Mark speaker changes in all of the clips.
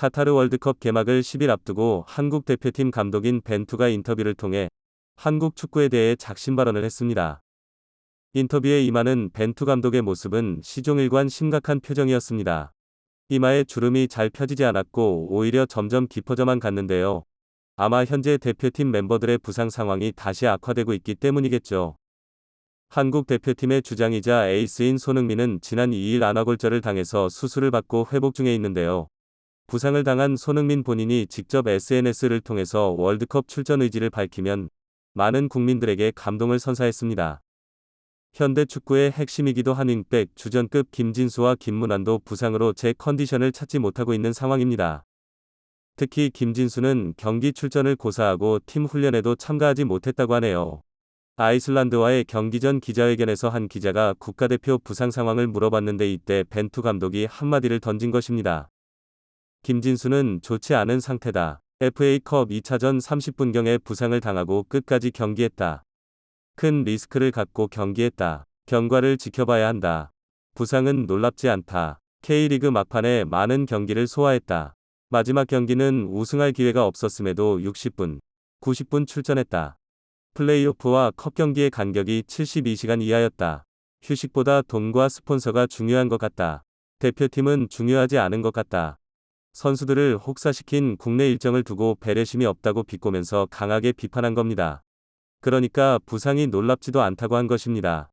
Speaker 1: 카타르 월드컵 개막을 10일 앞두고 한국 대표팀 감독인 벤투가 인터뷰를 통해 한국 축구에 대해 작심 발언을 했습니다. 인터뷰에 임하는 벤투 감독의 모습은 시종일관 심각한 표정이었습니다. 이마에 주름이 잘 펴지지 않았고 오히려 점점 깊어져만 갔는데요. 아마 현재 대표팀 멤버들의 부상 상황이 다시 악화되고 있기 때문이겠죠. 한국 대표팀의 주장이자 에이스인 손흥민은 지난 2일 안아골절을 당해서 수술을 받고 회복 중에 있는데요. 부상을 당한 손흥민 본인이 직접 SNS를 통해서 월드컵 출전 의지를 밝히면 많은 국민들에게 감동을 선사했습니다. 현대 축구의 핵심이기도 한 윙백 주전급 김진수와 김문환도 부상으로 제 컨디션을 찾지 못하고 있는 상황입니다. 특히 김진수는 경기 출전을 고사하고 팀 훈련에도 참가하지 못했다고 하네요. 아이슬란드와의 경기 전 기자회견에서 한 기자가 국가대표 부상 상황을 물어봤는데 이때 벤투 감독이 한마디를 던진 것입니다. 김진수는 좋지 않은 상태다. FA컵 2차전 30분경에 부상을 당하고 끝까지 경기했다. 큰 리스크를 갖고 경기했다. 경과를 지켜봐야 한다. 부상은 놀랍지 않다. K리그 막판에 많은 경기를 소화했다. 마지막 경기는 우승할 기회가 없었음에도 60분, 90분 출전했다. 플레이오프와 컵 경기의 간격이 72시간 이하였다. 휴식보다 돈과 스폰서가 중요한 것 같다. 대표팀은 중요하지 않은 것 같다. 선수들을 혹사시킨 국내 일정을 두고 배려심이 없다고 비꼬면서 강하게 비판한 겁니다. 그러니까 부상이 놀랍지도 않다고 한 것입니다.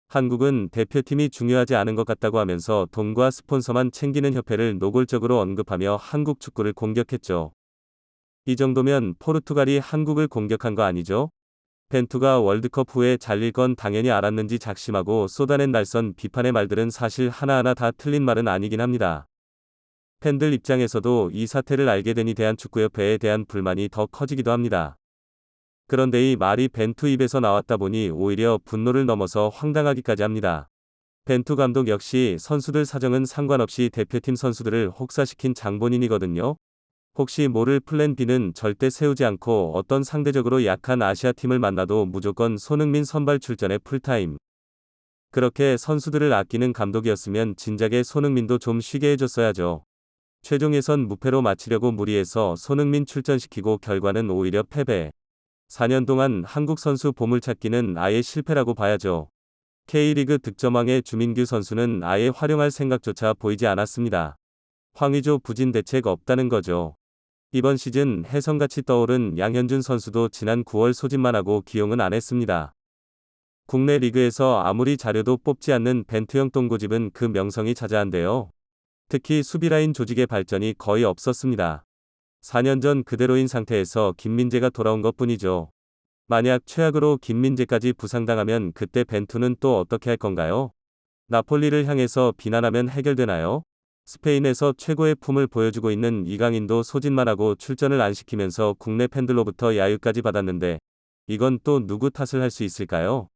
Speaker 1: 한국은 대표팀이 중요하지 않은 것 같다고 하면서 돈과 스폰서만 챙기는 협회를 노골적으로 언급하며 한국 축구를 공격했죠. 이 정도면 포르투갈이 한국을 공격한 거 아니죠? 벤투가 월드컵 후에 잘릴 건 당연히 알았는지 작심하고 쏟아낸 날선 비판의 말들은 사실 하나하나 다 틀린 말은 아니긴 합니다. 팬들 입장에서도 이 사태를 알게 되니 대한축구협회에 대한 불만이 더 커지기도 합니다. 그런데 이 말이 벤투 입에서 나왔다 보니 오히려 분노를 넘어서 황당하기까지 합니다. 벤투 감독 역시 선수들 사정은 상관없이 대표팀 선수들을 혹사시킨 장본인이거든요. 혹시 모를 플랜 B는 절대 세우지 않고 어떤 상대적으로 약한 아시아 팀을 만나도 무조건 손흥민 선발 출전에 풀타임. 그렇게 선수들을 아끼는 감독이었으면 진작에 손흥민도 좀 쉬게 해줬어야죠. 최종 예선 무패로 마치려고 무리해서 손흥민 출전시키고 결과는 오히려 패배. 4년 동안 한국 선수 보물찾기는 아예 실패라고 봐야죠. K리그 득점왕의 주민규 선수는 아예 활용할 생각조차 보이지 않았습니다. 황의조 부진 대책 없다는 거죠. 이번 시즌 혜성같이 떠오른 양현준 선수도 지난 9월 소집만 하고 기용은 안 했습니다. 국내 리그에서 아무리 잘해도 뽑지 않는 벤투형 똥고집은 그 명성이 자자한데요. 특히 수비라인 조직의 발전이 거의 없었습니다. 4년 전 그대로인 상태에서 김민재가 돌아온 것뿐이죠. 만약 최악으로 김민재까지 부상당하면 그때 벤투는 또 어떻게 할 건가요? 나폴리를 향해서 비난하면 해결되나요? 스페인에서 최고의 품을 보여주고 있는 이강인도 소집만 하고 출전을 안 시키면서 국내 팬들로부터 야유까지 받았는데 이건 또 누구 탓을 할 수 있을까요?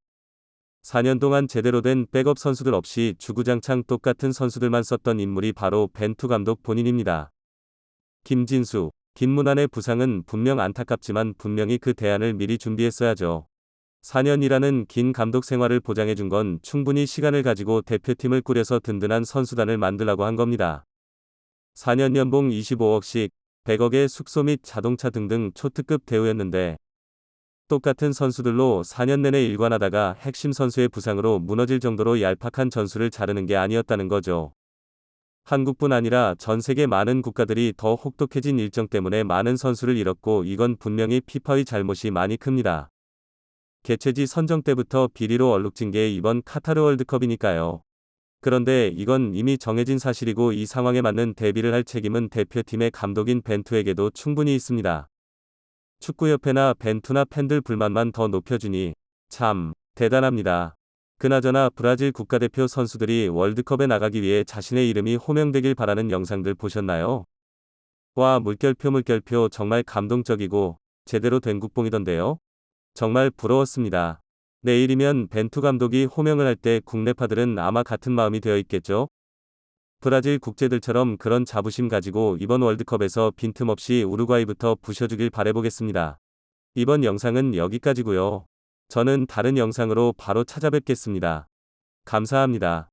Speaker 1: 4년 동안 제대로 된 백업 선수들 없이 주구장창 똑같은 선수들만 썼던 인물이 바로 벤투 감독 본인입니다. 김진수, 김문환의 부상은 분명 안타깝지만 분명히 그 대안을 미리 준비했어야죠. 4년이라는 긴 감독 생활을 보장해준 건 충분히 시간을 가지고 대표팀을 꾸려서 든든한 선수단을 만들라고 한 겁니다. 4년 연봉 25억씩, 100억의 숙소 및 자동차 등등 초특급 대우였는데 똑같은 선수들로 4년 내내 일관하다가 핵심 선수의 부상으로 무너질 정도로 얄팍한 전술을 자르는 게 아니었다는 거죠. 한국뿐 아니라 전 세계 많은 국가들이 더 혹독해진 일정 때문에 많은 선수를 잃었고 이건 분명히 피파의 잘못이 많이 큽니다. 개최지 선정 때부터 비리로 얼룩진 게 이번 카타르 월드컵이니까요. 그런데 이건 이미 정해진 사실이고 이 상황에 맞는 대비를 할 책임은 대표팀의 감독인 벤투에게도 충분히 있습니다. 축구협회나 벤투나 팬들 불만만 더 높여주니 참 대단합니다. 그나저나 브라질 국가대표 선수들이 월드컵에 나가기 위해 자신의 이름이 호명되길 바라는 영상들 보셨나요? 와, 물결표 정말 감동적이고 제대로 된 국뽕이던데요. 정말 부러웠습니다. 내일이면 벤투 감독이 호명을 할 때 국내파들은 아마 같은 마음이 되어 있겠죠? 브라질 국제들처럼 그런 자부심 가지고 이번 월드컵에서 빈틈없이 우루과이부터 부셔주길 바라보겠습니다. 이번 영상은 여기까지고요. 저는 다른 영상으로 바로 찾아뵙겠습니다. 감사합니다.